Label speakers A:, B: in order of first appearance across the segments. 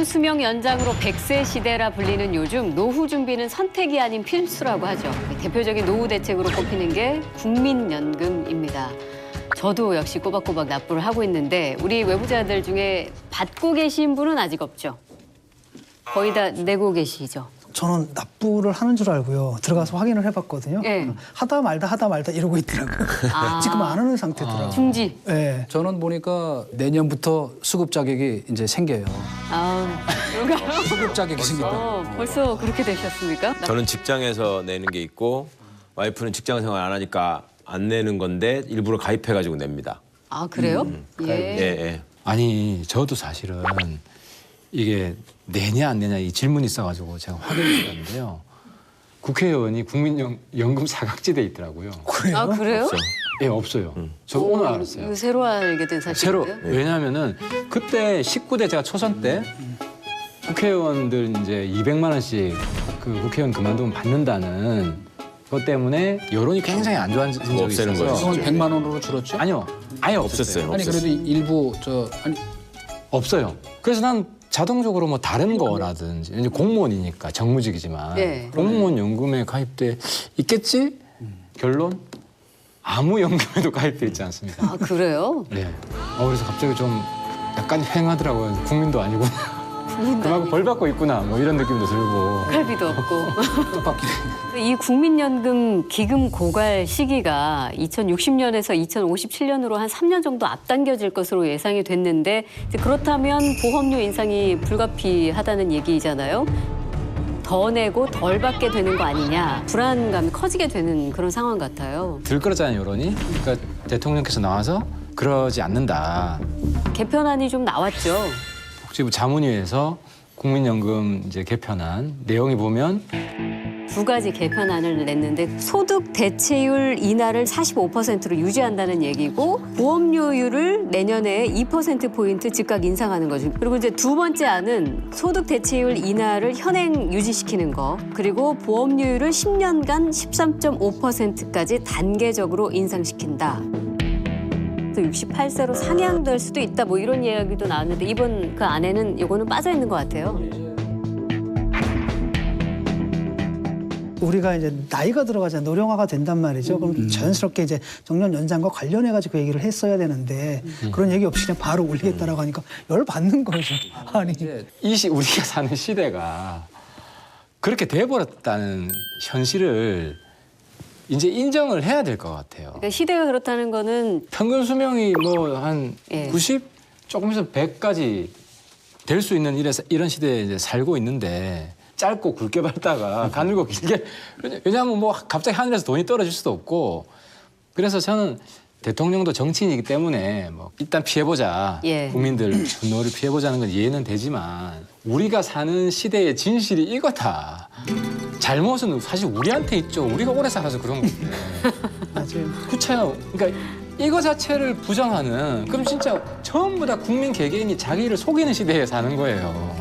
A: 수명 연장으로 100세 시대라 불리는 요즘 노후 준비는 선택이 아닌 필수라고 하죠. 대표적인 노후 대책으로 꼽히는 게 국민연금입니다. 저도 역시 꼬박꼬박 납부를 하고 있는데 우리 외부자들 중에 받고 계신 분은 아직 없죠? 거의 다 내고 계시죠?
B: 저는 납부를 하는 줄 알고요. 들어가서 확인을 해봤거든요.
A: 네.
B: 하다 말다 이러고 있더라고요. 지금 안 하는 상태더라고요.
A: 중지.
B: 네.
C: 저는 보니까 내년부터 수급 자격이 이제 생겨요.
A: 그런가요?
C: 수급 자격이 생긴다.
A: 벌써 그렇게 되셨습니까?
D: 저는 직장에서 내는 게 있고 와이프는 직장 생활 안 하니까 안 내는 건데 일부러 가입해가지고 냅니다.
A: 아, 그래요? 예.
D: 예.
E: 아니 저도 사실은 이게 내냐 안 내냐 이 질문이 있어가지고 제가 확인을 해봤는데요. 국회의원이 국민연금 사각지대에 있더라고요.
B: 그래요?
A: 아, 그래요?
E: 예, 없어요. 저 오늘 알았어요.
A: 이거 새로 알게 된
E: 새로
A: 사실이에요?
E: 왜냐하면은 그때 19대 제가 초선 때 국회의원들 이제 200만 원씩 그 국회의원 그만두면 받는다는 것 때문에 여론이 굉장히 안 좋아진 적이
D: 없애는
E: 있어서
D: 거죠.
C: 그건 100만 원으로 줄었죠?
E: 아니요, 아예
D: 없었어요.
C: 아니 그래도 일부
E: 없어요. 그래서 난 자동적으로 뭐 다른 거라든지 이제 공무원이니까 정무직이지만
A: 네.
E: 공무원 연금에 가입돼 있겠지? 결론 아무 연금에도 가입돼 있지 않습니다.
A: 아, 그래요?
E: 네. 그래서 갑자기 좀 약간 휑하더라고요. 국민도 아니고 그만큼 벌 받고 있구나 뭐 이런 느낌도 들고.
A: 칼비도 없고.
C: 뜻밖의.
A: 이 국민연금 기금 고갈 시기가 2060년에서 2057년으로 한 3년 정도 앞당겨질 것으로 예상이 됐는데 이제 그렇다면 보험료 인상이 불가피하다는 얘기잖아요. 더 내고 덜 받게 되는 거 아니냐. 불안감이 커지게 되는 그런 상황 같아요.
E: 들끓었잖아요, 여론이. 그러니까 대통령께서 나와서 그러지 않는다.
A: 개편안이 좀 나왔죠.
E: 복지부 자문위에서 국민연금 이제 개편안 내용이 보면
A: 두 가지 개편안을 냈는데 소득 대체율 인하를 45%로 유지한다는 얘기고 보험료율을 내년에 2%포인트 즉각 인상하는 거죠. 그리고 이제 두 번째 안은 소득 대체율 인하를 현행 유지시키는 거 그리고 보험료율을 10년간 13.5%까지 단계적으로 인상시킨다. 68세로 상향될 수도 있다 뭐 이런 이야기도 나왔는데 이번 그 안에는 이거는 빠져 있는 것 같아요.
B: 우리가 이제 나이가 들어가자 노령화가 된단 말이죠. 그럼 자연스럽게 이제 정년 연장과 관련해가지고 그 얘기를 했어야 되는데 그런 얘기 없이 그냥 바로 올리겠다라고 하니까 열 받는 거죠. 아니.
E: 우리가 사는 시대가 그렇게 돼버렸다는 현실을 이제 인정을 해야 될 것 같아요.
A: 그러니까 시대가 그렇다는 거는
E: 평균 수명이 뭐 한
A: 예.
E: 90 조금 있으면 100까지 될 수 있는 이런 시대에 이제 살고 있는데 짧고 굵게 밟다가 가늘고 길게 왜냐하면 뭐 갑자기 하늘에서 돈이 떨어질 수도 없고 그래서 저는 대통령도 정치인이기 때문에 뭐 일단 피해보자
A: 예.
E: 국민들 분노를 피해보자는 건 이해는 되지만 우리가 사는 시대의 진실이 이거다. 잘못은 사실 우리한테 있죠. 우리가 오래 살아서 그런 건데.
B: 맞아요.
E: 그렇죠. 그러니까 이거 자체를 부정하는 그럼 진짜 전부 다 국민 개개인이 자기를 속이는 시대에 사는 거예요.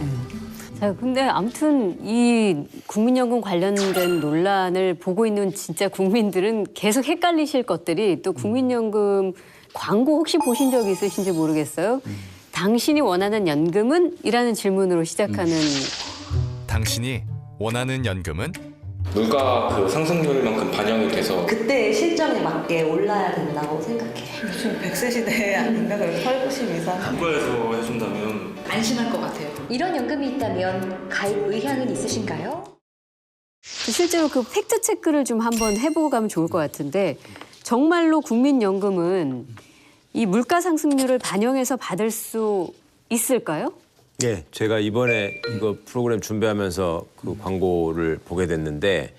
A: 자, 근데 아무튼 이 국민연금 관련된 논란을 보고 있는 진짜 국민들은 계속 헷갈리실 것들이 또 국민연금 광고 혹시 보신 적 있으신지 모르겠어요. 당신이 원하는 연금은? 이라는 질문으로 시작하는
F: 당신이 원하는 연금은?
G: 물가 그 상승률만큼 반영이 돼서
H: 그때 실정에 맞게 올라야 된다고 생각해.
I: 요즘 100세 시대에 아닌가 그래도 8, 90 이상
G: 국가에서 해준다면
H: 안심할 것 같아요.
J: 이런 연금이 있다면 가입 의향은 있으신가요?
A: 실제로 그 팩트 체크를 좀 한번 해보고 가면 좋을 것 같은데 정말로 국민연금은 이 물가 상승률을 반영해서 받을 수 있을까요?
D: 예, 제가 이번에 이거 프로그램 준비하면서 그 광고를 보게 됐는데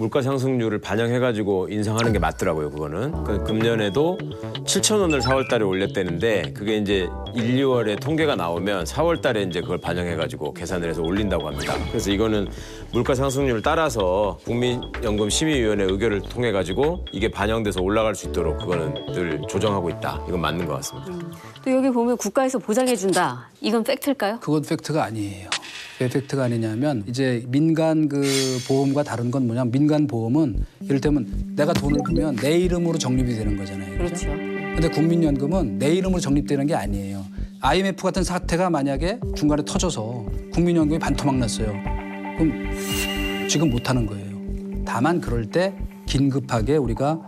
D: 물가 상승률을 반영해가지고 인상하는 게 맞더라고요, 그거는. 그 금년에도 7,000원을 4월 달에 올렸다는데 그게 이제 1, 2월에 통계가 나오면 4월 달에 이제 그걸 반영해가지고 계산을 해서 올린다고 합니다. 그래서 이거는 물가 상승률을 따라서 국민연금심의위원회 의결을 통해가지고 이게 반영돼서 올라갈 수 있도록 그거는 늘 조정하고 있다. 이건 맞는 것 같습니다.
A: 또 여기 보면 국가에서 보장해준다. 이건 팩트일까요?
C: 그건 팩트가 아니에요. 왜 팩트가 아니냐면 이제 민간 그 보험과 다른 건 뭐냐면 민간 보험은 이를테면 내가 돈을 주면 내 이름으로 적립이 되는 거잖아요.
A: 그렇죠.
C: 근데 국민연금은 내 이름으로 적립되는 게 아니에요. IMF 같은 사태가 만약에 중간에 터져서 국민연금이 반토막 났어요. 그럼 지금 못 하는 거예요. 다만 그럴 때 긴급하게 우리가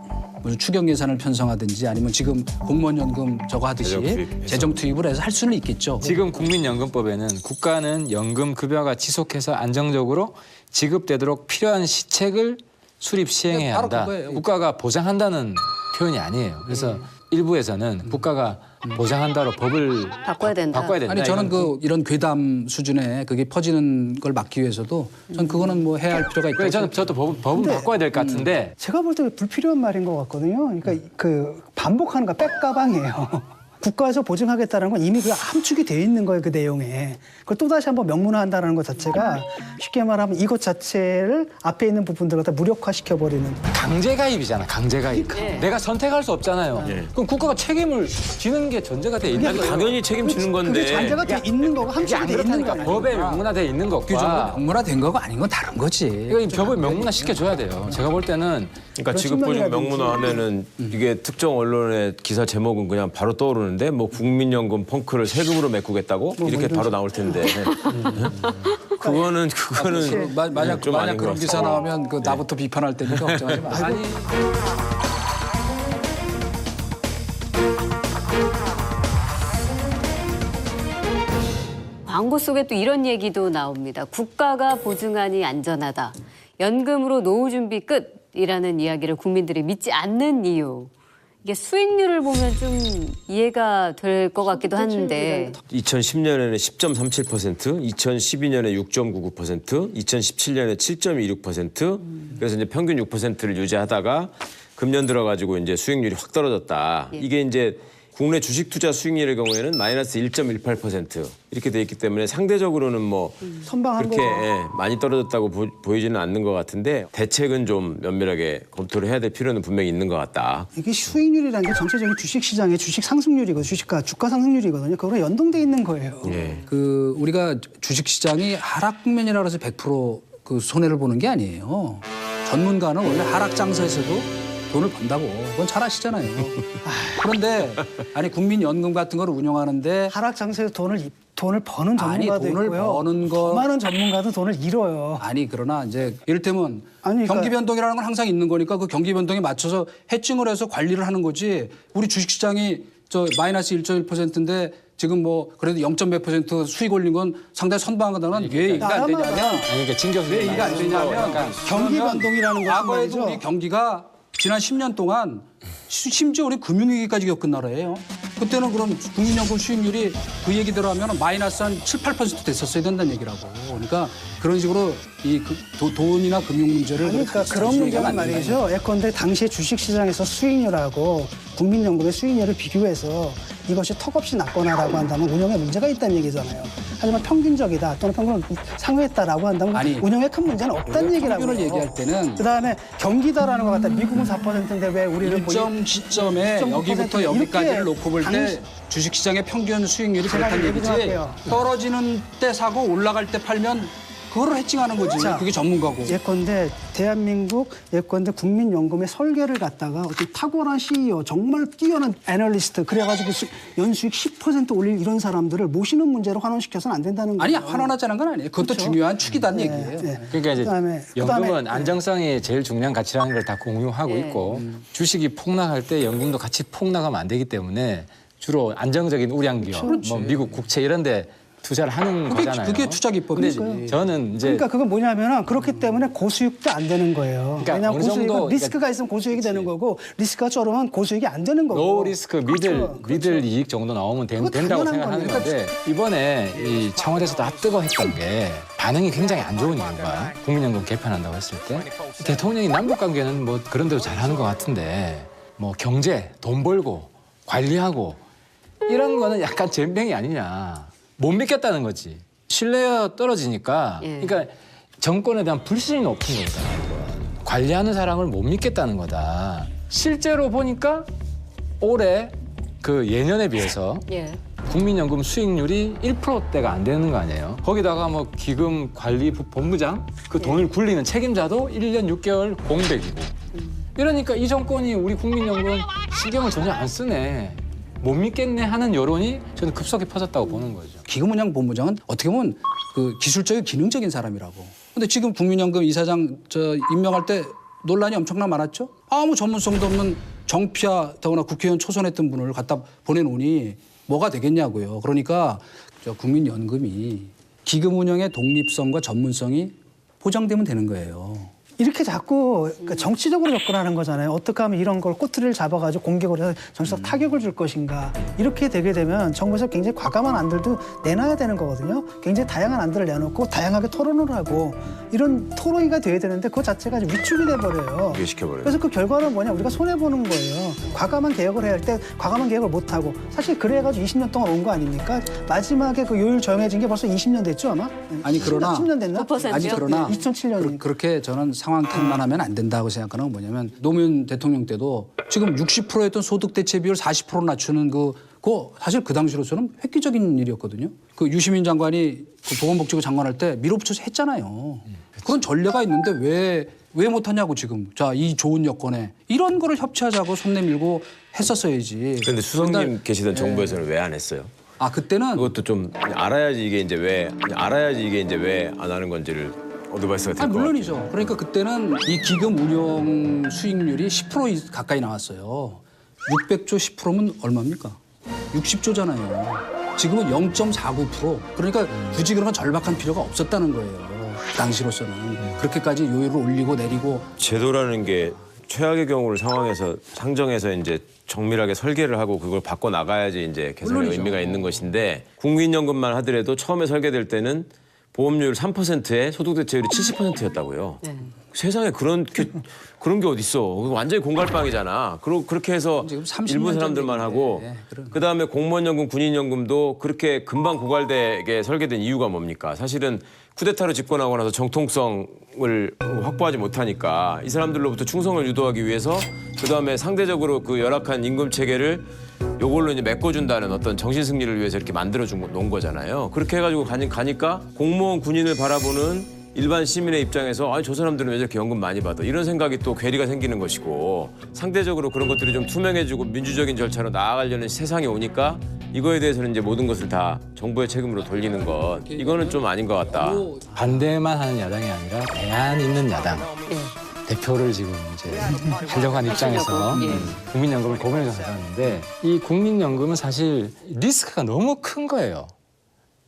C: 무슨 추경 예산을 편성하든지 아니면 지금 공무원연금 저거 하듯이 재정 투입을 해서 할 수는 있겠죠.
E: 지금 국민연금법에는 국가는 연금 급여가 지속해서 안정적으로 지급되도록 필요한 시책을 수립 시행해야
C: 바로
E: 한다.
C: 그거예요.
E: 국가가 보장한다는 표현이 아니에요. 그래서 일부에서는 국가가 보장한다로 법을
A: 바꿔야 된다.
C: 아니 저는 이런 괴담 수준에 그게 퍼지는 걸 막기 위해서도 전 그거는 뭐 해야 할 필요가 있다.
E: 그래서 저도 법은 바꿔야 될 것 같은데
B: 제가 볼 때 불필요한 말인 것 같거든요. 그러니까 그 반복하는 거 백가방이에요. 국가에서 보증하겠다는 건 이미 그 함축이 돼 있는 거예요, 그 내용에. 그걸 또다시 한번 명문화한다는 것 자체가 쉽게 말하면 이것 자체를 앞에 있는 부분들을 갖다 무력화시켜버리는.
E: 강제가입이잖아, 강제가입.
A: 네.
E: 내가 선택할 수 없잖아요. 그럼 국가가 책임을 지는 게 전제가 돼 있는 거예요.
D: 당연히 책임지는 건데.
B: 그게 잔재가 돼 있는 거고
E: 그게 안
B: 함축이 돼 있는
E: 그렇다니까.
B: 거예요.
E: 법에 명문화돼 있는
C: 규정은
E: 것과
C: 명문화된 거가 아닌 건 다른 거지.
E: 이거 법에 명문화 시켜줘야 돼요. 제가 볼 때는
D: 그러니까 지급보증 명문화하면은 이게 특정 언론의 기사 제목은 그냥 바로 떠오르는데 뭐 국민연금 펑크를 세금으로 메꾸겠다고 이렇게 바로 나올 텐데 그거는
C: 만약
D: 좀 아닌 것
C: 그런 기사
D: 같아요.
C: 나오면 그 나부터 비판할 테니까 걱정하지 마.
E: 아니
A: 광고 속에 또 이런 얘기도 나옵니다. 국가가 보증하니 안전하다. 연금으로 노후 준비 끝이라는 이야기를 국민들이 믿지 않는 이유. 이게 수익률을 보면 좀 이해가 될 것 같기도 한데
D: 2010년에는 10.37%, 2012년에 6.99%, 2017년에 7.26%. 그래서 이제 평균 6%를 유지하다가 금년 들어가지고 이제 수익률이 확 떨어졌다. 이게 이제 국내 주식 투자 수익률의 경우에는 마이너스 1.18% 이렇게 돼 있기 때문에 상대적으로는 뭐
B: 선방한
D: 그렇게
B: 거죠.
D: 많이 떨어졌다고 보이지는 않는 것 같은데 대책은 좀 면밀하게 검토를 해야 될 필요는 분명히 있는 것 같다.
B: 이게 수익률이라는 게 전체적인 주식시장의 주식 상승률이고 주가 상승률이거든요. 그거랑 연동돼 있는 거예요.
D: 예.
C: 그 우리가 주식 시장이 하락 국면이라 그래서 100% 손해를 보는 게 아니에요. 전문가는 원래 하락 장세에서도 돈을 번다고. 그건 잘 아시잖아요. 그런데 아니 국민연금 같은 걸 운영하는데
B: 하락 장세에서 돈을 버는
C: 아니,
B: 전문가도
C: 돈을
B: 있고요.
C: 버는 거-
B: 더 많은 전문가도 돈을 잃어요.
C: 아니 그러나 이제 이를테면
B: 아니, 그러니까-
C: 경기 변동이라는 건 항상 있는 거니까 그 경기 변동에 맞춰서 해칭을 해서 관리를 하는 거지. 우리 주식시장이 저 마이너스 1.1%인데 지금 뭐 그래도 0.몇% 수익 올린 건 상당히 선방하다는 왜 얘기가 안 되냐면
E: 아니 그러니까 진 교수님
C: 왜 얘기가 안 되냐면
B: 경기
C: 그러면
B: 변동이라는 것은
C: 과거에도
B: 말이죠.
C: 우리 경기가 지난 10년 동안 심지어 우리 금융위기까지 겪은 나라예요. 그때는 그럼 국민연금 수익률이 그 얘기대로 하면 마이너스 한 7, 8% 됐었어야 된다는 얘기라고. 그러니까 그런 식으로 이 돈이나 금융 문제를
B: 그러니까
C: 같이
B: 그런
C: 얘기하면
B: 문제는
C: 안 된다.
B: 말이죠. 예컨대 당시에 주식시장에서 수익률하고 국민연금의 수익률을 비교해서 이것이 턱없이 낮거나라고 한다면 운영에 문제가 있다는 얘기잖아요. 하지만 평균적이다 또는 평균을 상회했다라고 한다면
C: 아니,
B: 운영에 큰 문제는 없다는 얘기라고요.
C: 평균을 얘기할 때는
B: 그다음에 경기다라는 것 같다. 미국은 4%인데 왜 우리는 뭐
C: 일정 시점에
B: 6.9%
C: 여기부터 여기까지를
B: 이렇게
C: 놓고 볼 때
B: 당시-
C: 주식시장의 평균 수익률이
B: 제가
C: 그렇다는
B: 얘기 좀
C: 얘기지
B: 할게요.
C: 떨어지는 때 사고 올라갈 때 팔면 그거를 해칭하는 거지.
B: 자,
C: 그게 전문가고.
B: 예컨대 대한민국 예컨대 국민연금의 설계를 갖다가 어떤 탁월한 CEO 정말 뛰어난 애널리스트 그래가지고 연수익 10% 올릴 이런 사람들을 모시는 문제로 환원시켜서는 안 된다는 거예요.
C: 아니 환원하자는 건 아니에요. 그것도
B: 그렇죠.
C: 중요한 축이다는
B: 네,
C: 얘기예요.
B: 네.
E: 그러니까 이제 연금은
B: 그다음에
E: 안정성이 제일 중요한 가치라는 걸 다 공유하고 있고 주식이 폭락할 때 연금도 같이 폭락하면 안 되기 때문에 주로 안정적인 우량기업, 뭐 미국 국채 이런 데 투자를 하는 거잖아요.
C: 그게 투자 기법이지.
E: 근데 저는 이제
B: 그러니까 그건 뭐냐면은 그렇기 때문에 고수익도 안 되는 거예요.
E: 그러니까
B: 왜냐하면
E: 어느 정도
B: 고수익은 리스크가 있으면 고수익이 되는 거고 리스크가 적으면 고수익이 안 되는 거고.
E: 노 리스크
B: 그렇죠.
E: 미들 이익 정도 나오면
B: 그거
E: 된다고
B: 당연한
E: 생각하는
B: 거니까.
E: 건데 이번에 이 청와대에서도 뜨거웠던 게 반응이 굉장히 안 좋은 이유가 국민연금 개편한다고 했을 때 대통령이 남북 관계는 뭐 그런 대로 잘하는 것 같은데 뭐 경제, 돈 벌고 관리하고 이런 거는 약간 젬병이 아니냐. 못 믿겠다는 거지. 신뢰가 떨어지니까 그러니까 정권에 대한 불신이 높은 거다. 관리하는 사람을 못 믿겠다는 거다. 실제로 보니까 올해 그 예년에 비해서 국민연금 수익률이 1%대가 안 되는 거 아니에요. 거기다가 뭐 기금 관리 본부장 그 돈을 굴리는 책임자도 1년 6개월 공백이고. 이러니까 이 정권이 우리 국민연금 신경을 전혀 안 쓰네. 못 믿겠네 하는 여론이 저는 급속히 퍼졌다고 보는 거죠.
C: 기금운용 본부장은 어떻게 보면 그 기술적인 기능적인 사람이라고. 근데 지금 국민연금 이사장 임명할 때 논란이 엄청나 많았죠. 아무 전문성도 없는 정피아 더구나 국회의원 초선했던 분을 갖다 보내놓으니 뭐가 되겠냐고요. 그러니까 국민연금이 기금운용의 독립성과 전문성이 보장되면 되는 거예요.
B: 이렇게 자꾸 그러니까 정치적으로 접근하는 거잖아요. 어떻게 하면 이런 걸 꼬투리를 잡아가지고 공격을 해서 정치적 타격을 줄 것인가. 이렇게 되게 되면 정부에서 굉장히 과감한 안들도 내놔야 되는 거거든요. 굉장히 다양한 안들을 내놓고 다양하게 토론을 하고 이런 토론이가 돼야 되는데 그거 자체가 좀 위축이 돼버려요.
D: 이게 시켜버려요.
B: 그래서 그 결과는 뭐냐. 우리가 손해보는 거예요. 과감한 개혁을 해야 할 때 과감한 개혁을 못하고 사실 그래가지고 20년 동안 온 거 아닙니까? 마지막에 그 요율 정해진 게 벌써 20년 됐죠 아마?
C: 아니 그러나
B: 10년 됐나?
A: 9%요?
C: 아니 그러나
B: 2007년.
C: 그렇게 저는 상황 탓만하면 안 된다고 생각하는 건 뭐냐면 노무현 대통령 때도 지금 60%였던 소득 대체 비율 40%로 낮추는 그거 사실 그 당시로서는 획기적인 일이었거든요. 그 유시민 장관이 그 보건복지부 장관할 때 밀어붙여서 했잖아요. 그런 전례가 있는데 왜 못하냐고 지금. 자, 이 좋은 여건에 이런 거를 협치하자고 손 내밀고 했었어야지.
D: 그런데 수석님 계시던 정부에서는 왜 안 했어요?
C: 아 그때는
D: 그것도 좀 알아야지 이게 이제 왜 안 하는 건지를 어드바이스가 될 것 같아요.
C: 물론이죠. 그러니까 그때는 이 기금 운용 수익률이 10% 가까이 나왔어요. 600조 10%면 얼마입니까? 60조잖아요. 지금은 0.49%. 그러니까 굳이 그런 건 절박한 필요가 없었다는 거예요. 그 당시로서는. 그렇게까지 요율을 올리고 내리고.
D: 제도라는 게 최악의 경우를 상정해서 이제 정밀하게 설계를 하고 그걸 바꿔 나가야지 이제 개선의
C: 물론이죠.
D: 의미가 있는 것인데 국민연금만 하더라도 처음에 설계될 때는 보험료율 3%에 소득 대체율이 70%였다고요.
A: 네.
D: 세상에 그런 게 어딨어. 완전히 공갈빵이잖아. 그렇게 해서
C: 지금 30년
D: 일부 사람들만
C: 전
D: 하고
C: 얘기인데,
D: 그다음에 공무원연금, 군인연금도 그렇게 금방 고갈되게 설계된 이유가 뭡니까? 사실은 쿠데타로 집권하고 나서 정통성을 확보하지 못하니까 이 사람들로부터 충성을 유도하기 위해서 그다음에 상대적으로 그 열악한 임금 체계를 요걸로 이제 메꿔준다는 어떤 정신 승리를 위해서 이렇게 놓은 거잖아요. 그렇게 해가지고 가니까 공무원, 군인을 바라보는 일반 시민의 입장에서 아니 저 사람들은 왜 저렇게 연금 많이 받아 이런 생각이 또 괴리가 생기는 것이고 상대적으로 그런 것들이 좀 투명해지고 민주적인 절차로 나아가려는 세상이 오니까 이거에 대해서는 이제 모든 것을 다 정부의 책임으로 돌리는 것 이거는 좀 아닌 것 같다.
E: 반대만 하는 야당이 아니라 대안 있는 야당. 대표를 지금 이제 하려고 한 입장에서 국민연금을 고민해서 가져왔는데 이 국민연금은 사실 리스크가 너무 큰 거예요.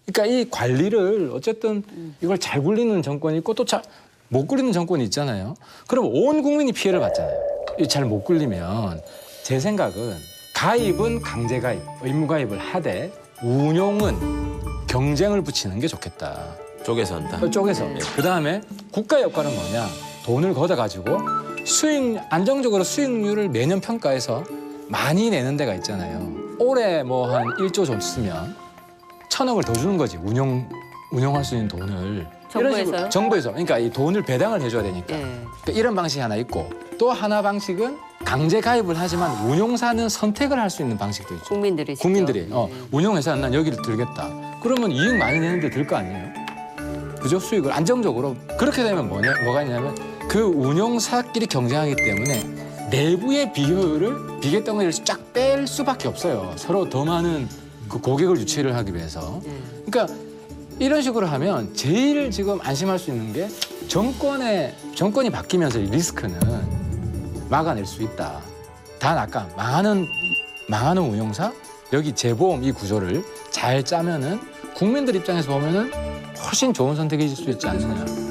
E: 그러니까 이 관리를 어쨌든 이걸 잘 굴리는 정권이 있고 또 잘 못 굴리는 정권이 있잖아요. 그럼 온 국민이 피해를 받잖아요. 잘 못 굴리면 제 생각은 가입은 강제 가입, 의무 가입을 하되 운용은 경쟁을 붙이는 게 좋겠다.
D: 쪼개서 한다.
E: 쪼개서. 그다음에 국가 역할은 뭐냐? 돈을 걷어가지고 안정적으로 수익률을 매년 평가해서 많이 내는 데가 있잖아요. 올해 뭐 한 1조 좀 쓰면 1,000억을 더 주는 거지. 운용할 수 있는 돈을.
A: 정부에서요?
E: 정부에서. 그러니까 이 돈을 배당을 해줘야 되니까. 그러니까 이런 방식이 하나 있고 또 하나 방식은 강제 가입을 하지만 운용사는 선택을 할 수 있는 방식도 있죠.
A: 국민들이
E: 운용회사는 난 여기를 들겠다. 그러면 이익 많이 내는데 들 거 아니에요? 그죠? 수익을 안정적으로. 그렇게 되면 뭐가 있냐면 그 운용사끼리 경쟁하기 때문에 내부의 비효율을 비계덩어리를 쫙 뺄 수밖에 없어요. 서로 더 많은 그 고객을 유치를 하기 위해서. 그러니까 이런 식으로 하면 제일 지금 안심할 수 있는 게 정권이 바뀌면서 이 리스크는 막아낼 수 있다. 단 아까 망하는 운용사 여기 재보험 이 구조를 잘 짜면은 국민들 입장에서 보면은 훨씬 좋은 선택이실 수 있지 않느냐.